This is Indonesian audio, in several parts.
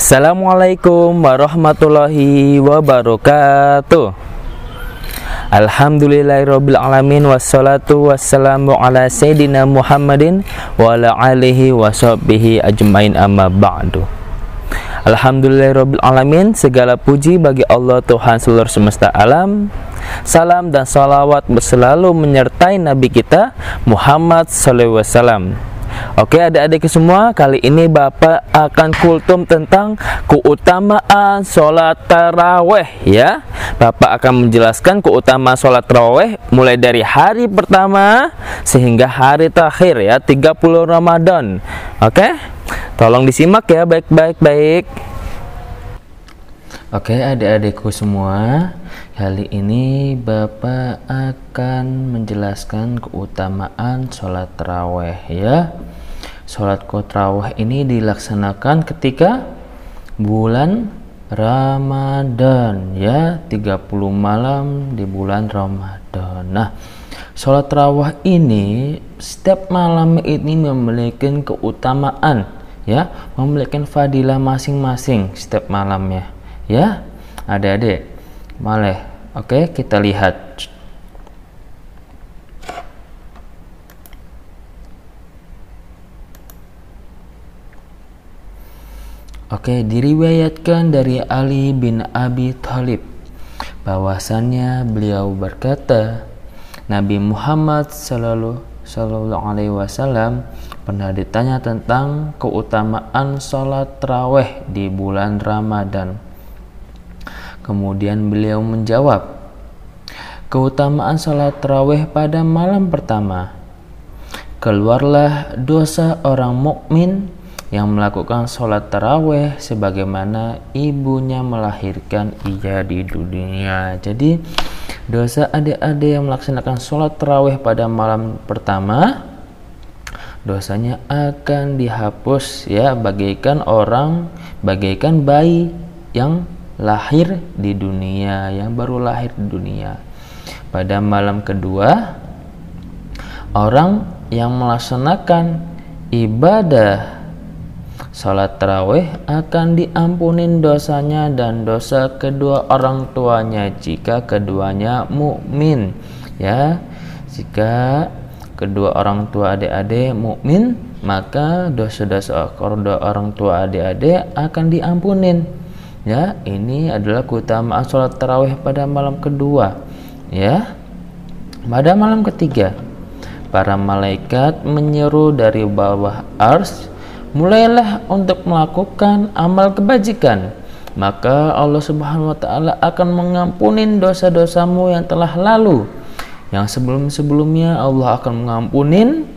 Assalamualaikum warahmatullahi wabarakatuh. Alhamdulillahirabbil alamin wassalatu wassalamu ala sayyidina Muhammadin wa ala alihi washabbihi ajmain amma ba'du. Alhamdulillahirabbil alamin, segala puji bagi Allah Tuhan seluruh semesta alam. Salam dan salawat selalu menyertai Nabi kita Muhammad sallallahu alaihi wasallam. Oke adik-adik semua, kali ini Bapak akan kultum tentang keutamaan sholat taraweh ya. Bapak akan menjelaskan keutamaan sholat taraweh mulai dari hari pertama sehingga hari terakhir ya, 30 Ramadan. Oke, tolong disimak ya baik-baik. Oke adik-adikku semua, kali ini Bapak akan menjelaskan keutamaan sholat taraweh ya. Sholat taraweh ini dilaksanakan ketika bulan Ramadan ya, 30 malam di bulan Ramadan. Nah, sholat taraweh ini setiap malam ini memiliki keutamaan ya, memiliki fadilah masing-masing setiap malamnya ya adik-adik. Boleh. Oke, kita lihat. Oke, diriwayatkan dari Ali bin Abi Thalib bahwasannya beliau berkata, Nabi Muhammad sallallahu alaihi wasallam pernah ditanya tentang keutamaan sholat taraweh di bulan Ramadan. Kemudian beliau menjawab, keutamaan sholat taraweh pada malam pertama. Keluarlah dosa orang mukmin yang melakukan sholat taraweh sebagaimana ibunya melahirkan ia di dunia. Jadi dosa adik-adik yang melaksanakan sholat taraweh pada malam pertama, dosanya akan dihapus ya, bagaikan bayi yang lahir di dunia, yang baru lahir di dunia. Pada malam kedua, orang yang melaksanakan ibadah sholat taraweh akan diampunin dosanya dan dosa kedua orang tuanya jika keduanya mukmin ya. Jika kedua orang tua adik-adik mukmin, maka dosa-dosa kedua orang tua adik-adik akan diampunin ya. Ini adalah keutamaan sholat tarawih pada malam kedua ya. Pada malam ketiga, para malaikat menyeru dari bawah arsy, mulailah untuk melakukan amal kebajikan, maka Allah Subhanahu wa taala akan mengampunin dosa-dosamu yang telah lalu. Yang sebelum-sebelumnya Allah akan mengampunin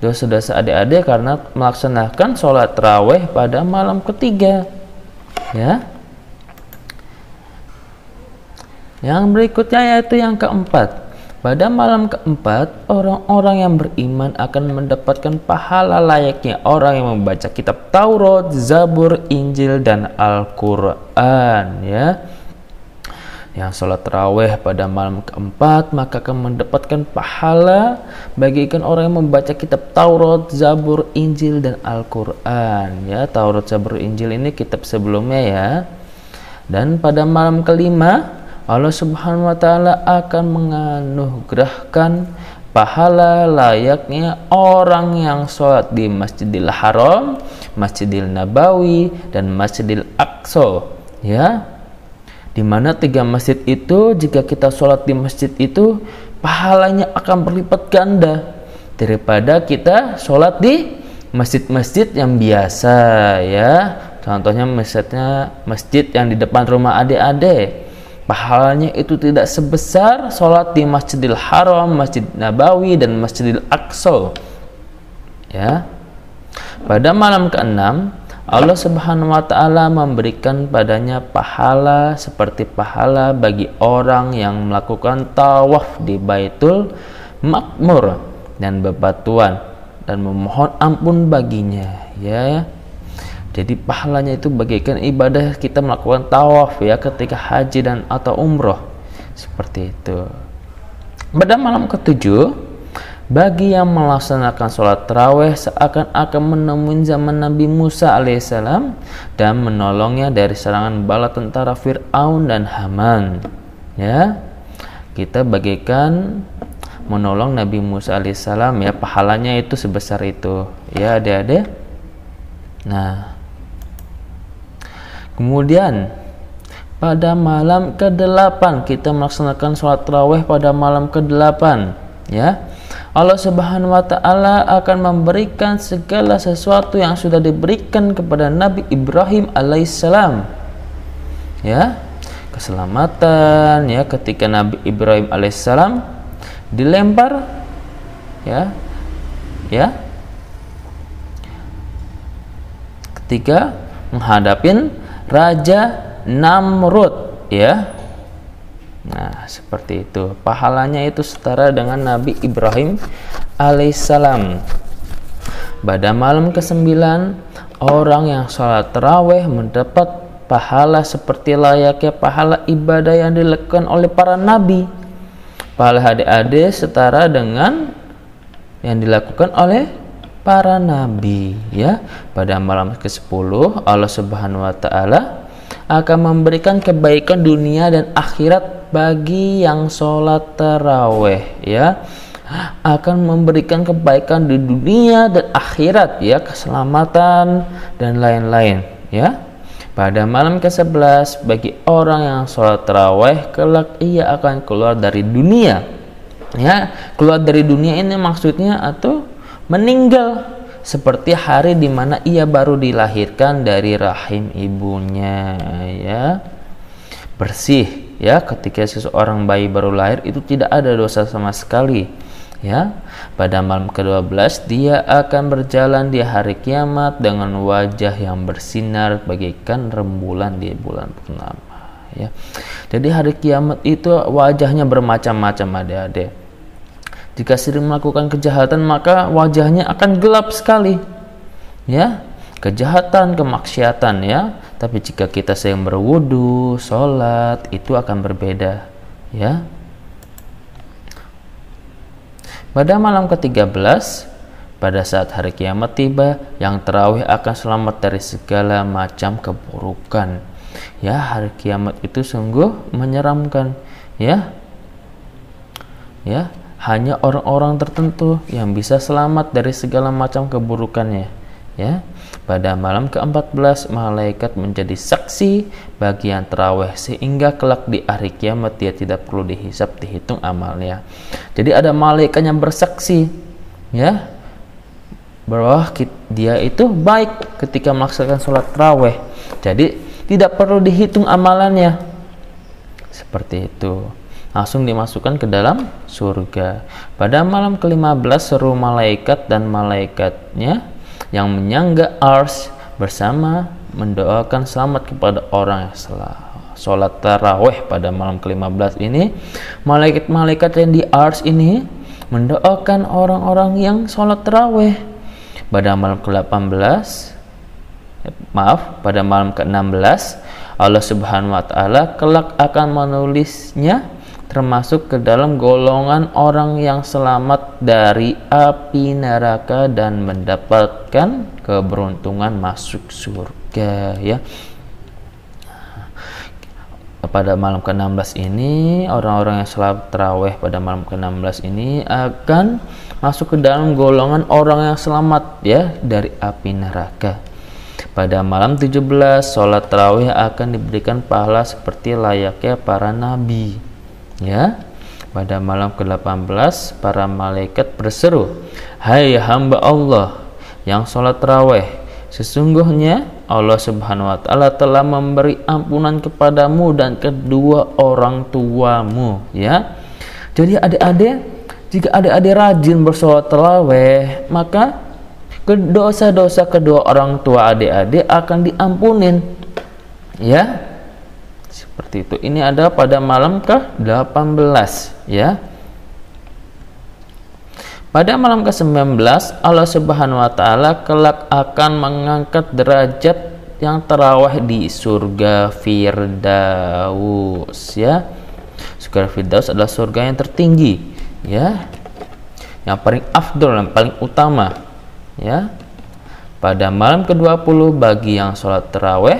dosa-dosa adik-adik karena melaksanakan sholat tarawih pada malam ketiga ya. Yang berikutnya yaitu yang keempat. Pada malam keempat, orang-orang yang beriman akan mendapatkan pahala layaknya orang yang membaca kitab Taurat, Zabur, Injil, dan Al-Quran ya. Yang sholat taraweh pada malam keempat maka akan mendapatkan pahala bagikan orang yang membaca kitab Taurat, Zabur, Injil, dan Al-Quran ya. Taurat, Zabur, Injil ini kitab sebelumnya ya. Dan pada malam kelima, Allah Subhanahu wa taala akan menganugerahkan pahala layaknya orang yang sholat di Masjidil Haram, Masjidil Nabawi, dan Masjidil Aqsa ya. Di mana tiga masjid itu, jika kita sholat di masjid itu, pahalanya akan berlipat ganda daripada kita sholat di masjid-masjid yang biasa ya. Contohnya masjid yang di depan rumah adik-adik, pahalanya itu tidak sebesar sholat di Masjidil Haram, Masjid Nabawi, dan Masjidil Aqsa ya. Pada malam keenam, Allah Subhanahu wa taala memberikan padanya pahala seperti pahala bagi orang yang melakukan tawaf di Baitul Ma'mur dan bebatuan dan memohon ampun baginya ya. Jadi pahalanya itu bagaikan ibadah kita melakukan tawaf ya ketika haji dan atau umroh, seperti itu. Pada malam ketujuh, bagi yang melaksanakan sholat tarawih seakan-akan menemui zaman Nabi Musa alaihissalam dan menolongnya dari serangan bala tentara Fir'aun dan Haman. Ya, kita bagikan menolong Nabi Musa alaihissalam, ya, pahalanya itu sebesar itu, ya adik-adik. Nah, kemudian pada malam ke-8 kita melaksanakan sholat tarawih pada malam ke-8, ya. Allah Subhanahu wa taala akan memberikan segala sesuatu yang sudah diberikan kepada Nabi Ibrahim alaihissalam. Ya, keselamatan, ya, ketika Nabi Ibrahim alaihissalam dilempar, ya, ketika menghadapin Raja Namrud, ya. Nah, seperti itu. Pahalanya itu setara dengan Nabi Ibrahim alaihissalam. Pada malam ke-9, orang yang sholat tarawih mendapat pahala seperti layaknya pahala ibadah yang dilakukan oleh para nabi. Pahala adik-adik setara dengan yang dilakukan oleh para nabi, ya. Pada malam ke-10, Allah Subhanahu wa taala akan memberikan kebaikan dunia dan akhirat bagi yang sholat tarawih, ya, akan memberikan kebaikan di dunia dan akhirat, ya, keselamatan dan lain-lain, ya. Pada malam ke-11, bagi orang yang sholat tarawih kelak ia akan keluar dari dunia, ya. Keluar dari dunia ini maksudnya atau meninggal seperti hari di mana ia baru dilahirkan dari rahim ibunya, ya. Bersih, ya, ketika seseorang bayi baru lahir itu tidak ada dosa sama sekali, ya. Pada malam ke-12 dia akan berjalan di hari kiamat dengan wajah yang bersinar bagaikan rembulan di bulan purnama, ya. Jadi hari kiamat itu wajahnya bermacam-macam adik-adik. Jika sering melakukan kejahatan maka wajahnya akan gelap sekali, ya. Kejahatan, kemaksiatan, ya. Tapi jika kita sering berwudu, sholat, itu akan berbeda, ya. Pada malam ke-13, pada saat hari kiamat tiba, yang tarawih akan selamat dari segala macam keburukan, ya. Hari kiamat itu sungguh menyeramkan, ya. Ya, hanya orang-orang tertentu yang bisa selamat dari segala macam keburukannya, ya. Pada malam ke-14 malaikat menjadi saksi bagi yang tarawih sehingga kelak di hari kiamat dia tidak perlu dihisap, dihitung amalnya. Jadi ada malaikat yang bersaksi, ya, bahwa dia itu baik ketika melaksanakan sholat tarawih. Jadi tidak perlu dihitung amalannya. Seperti itu. Langsung dimasukkan ke dalam surga. Pada malam ke-15 seluruh malaikat dan malaikatnya yang menyangga ars bersama mendoakan selamat kepada orang yang sholat tarawih. Pada malam ke-15 ini malaikat-malaikat yang di ars ini mendoakan orang-orang yang sholat tarawih. Pada malam ke-18 pada malam ke-16 Allah Subhanahu wa taala kelak akan menulisnya termasuk ke dalam golongan orang yang selamat dari api neraka dan mendapatkan keberuntungan masuk surga, ya. Pada malam ke-16 ini orang-orang yang sholat tarawih pada malam ke-16 ini akan masuk ke dalam golongan orang yang selamat, ya, dari api neraka. Pada malam 17 sholat tarawih akan diberikan pahala seperti layaknya para nabi, ya. Pada malam ke-18 para malaikat berseru, "Hai hamba Allah yang sholat tarawih, sesungguhnya Allah Subhanahu wa taala telah memberi ampunan kepadamu dan kedua orang tuamu," ya. Jadi adik-adik, jika adik-adik rajin bersolat tarawih, maka dosa-dosa kedua orang tua adik-adik akan diampunin, ya. Seperti itu. Ini ada pada malam ke-18, ya. Pada malam ke-19 Allah Subhanahu wa taala kelak akan mengangkat derajat yang tarawih di surga Firdaus, ya. Surga Firdaus adalah surga yang tertinggi, ya. yang paling afdol, yang paling utama, ya. Pada malam ke-20 bagi yang sholat tarawih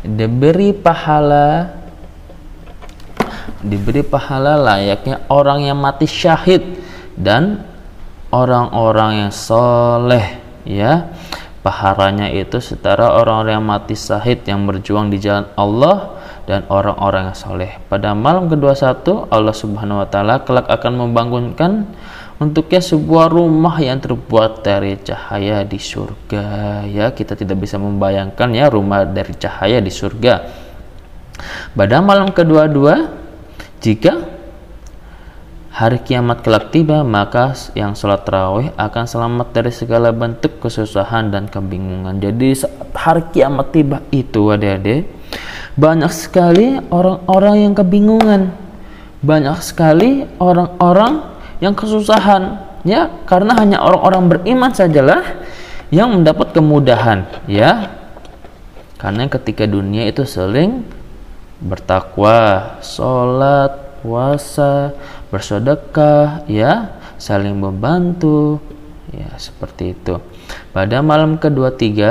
diberi pahala layaknya orang yang mati syahid dan orang-orang yang soleh, ya. Pahalanya itu setara orang-orang yang mati syahid yang berjuang di jalan Allah dan orang-orang yang soleh. Pada malam ke-21 Allah Subhanahu wa Ta'ala kelak akan membangunkan untuknya sebuah rumah yang terbuat dari cahaya di surga, ya. Kita tidak bisa membayangkan, ya, rumah dari cahaya di surga. Pada malam kedua-dua, jika hari kiamat kelak tiba, maka yang sholat tarawih akan selamat dari segala bentuk kesusahan dan kebingungan. Jadi saat hari kiamat tiba itu, adik-adik, banyak sekali orang-orang yang kebingungan, banyak sekali orang-orang yang kesusahan, ya, karena hanya orang-orang beriman sajalah yang mendapat kemudahan, ya. Karena ketika dunia itu saling bertakwa, sholat, puasa, bersedekah, ya, saling membantu, ya, seperti itu. Pada malam ke-23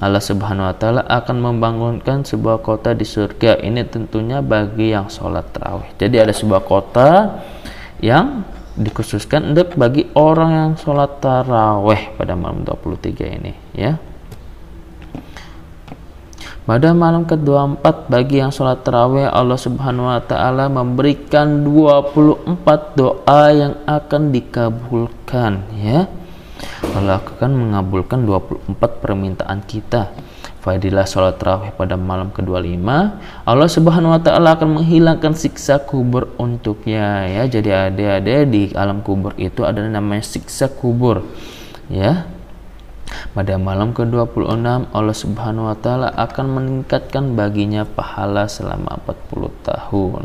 Allah Subhanahu wa Ta'ala akan membangunkan sebuah kota di surga. Ini tentunya bagi yang sholat tarawih. Jadi ada sebuah kota yang dikhususkan untuk bagi orang yang sholat tarawih pada malam 23 ini, ya. Pada malam ke-24 bagi yang sholat tarawih Allah Subhanahu wa Ta'ala memberikan 24 doa yang akan dikabulkan, ya. Allah akan mengabulkan 24 permintaan kita. Fadilah sholat tarawih pada malam ke-25, Allah Subhanahu wa Ta'ala akan menghilangkan siksa kubur untuknya, ya. Jadi adik-adik, di alam kubur itu ada namanya siksa kubur, ya. Pada malam ke-26 Allah Subhanahu wa Ta'ala akan meningkatkan baginya pahala selama 40 tahun.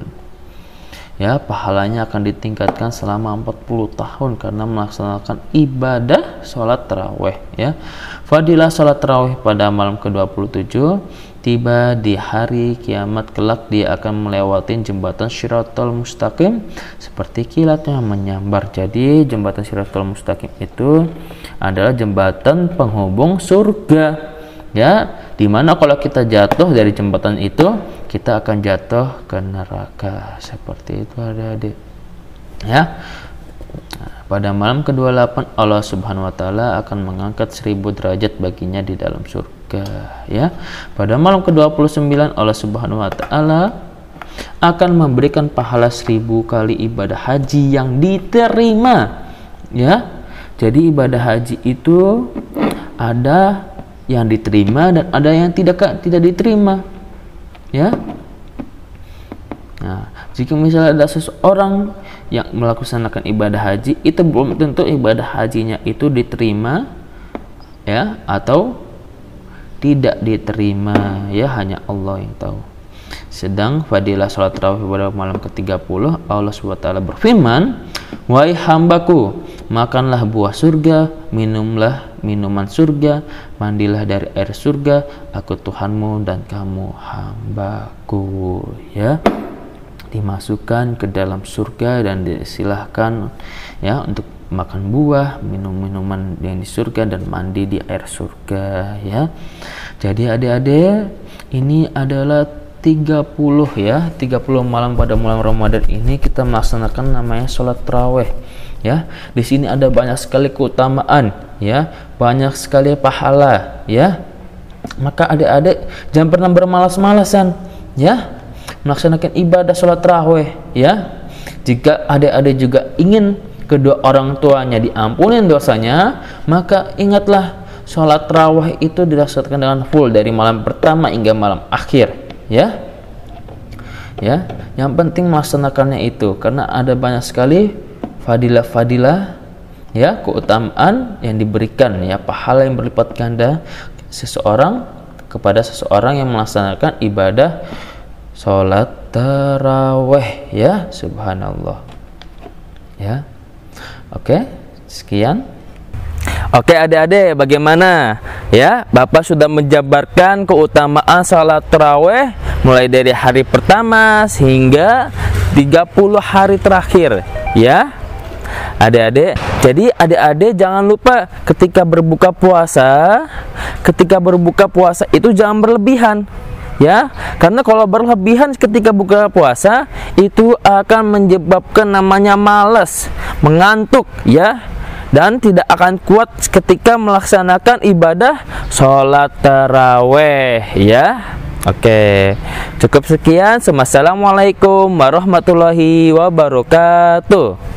Ya, pahalanya akan ditingkatkan selama 40 tahun karena melaksanakan ibadah sholat tarawih, ya. Fadilah sholat tarawih pada malam ke-27, tiba di hari kiamat kelak dia akan melewati jembatan Shiratal Mustaqim seperti kilat yang menyambar. Jadi jembatan Shiratal Mustaqim itu adalah jembatan penghubung surga, ya, dimana kalau kita jatuh dari jembatan itu kita akan jatuh ke neraka. Seperti itu, adik-adik, ya. Pada malam ke-28 Allah Subhanahu wa Ta'ala akan mengangkat 1000 derajat baginya di dalam surga, ya. Pada malam ke-29 Allah Subhanahu wa Ta'ala akan memberikan pahala 1000 kali ibadah haji yang diterima, ya. Jadi ibadah haji itu ada yang diterima dan ada yang tidak diterima, ya. Nah, jika misalnya ada seseorang yang melaksanakan ibadah haji, itu belum tentu ibadah hajinya itu diterima, ya, atau tidak diterima, ya, hanya Allah yang tahu. Sedang fadilah sholat tarawih pada malam ke-30 Allah SWT berfirman, wahai hambaku, makanlah buah surga, minumlah minuman surga, mandilah dari air surga, aku Tuhanmu dan kamu hambaku, ya. Dimasukkan ke dalam surga dan disilahkan, ya, untuk makan buah, minum minuman yang di surga dan mandi di air surga, ya. Jadi adik-adik, ini adalah 30, ya, 30 malam pada bulan Ramadan ini kita melaksanakan namanya sholat tarawih, ya. Di sini ada banyak sekali keutamaan, ya, banyak sekali pahala, ya. Maka adik-adik jangan pernah bermalas-malasan, ya, melaksanakan ibadah sholat tarawih, ya. Jika adik-adik juga ingin kedua orang tuanya diampunin dosanya, maka ingatlah sholat tarawih itu dilaksanakan dengan full dari malam pertama hingga malam akhir, ya. Ya, yang penting melaksanakannya itu karena ada banyak sekali fadilah-fadilah, ya, keutamaan yang diberikan, ya, pahala yang berlipat ganda seseorang kepada seseorang yang melaksanakan ibadah sholat tarawih, ya. Subhanallah, ya. Oke, sekian. Oke adik-adik, bagaimana, ya? Bapak sudah menjabarkan keutamaan sholat tarawih mulai dari hari pertama hingga 30 hari terakhir, ya. adik-adik. Jadi adik-adik jangan lupa ketika berbuka puasa itu jangan berlebihan ya, karena kalau berlebihan ketika buka puasa itu akan menyebabkan namanya malas, mengantuk ya, dan tidak akan kuat ketika melaksanakan ibadah sholat taraweh ya. Oke, cukup sekian. Wassalamualaikum warahmatullahi wabarakatuh.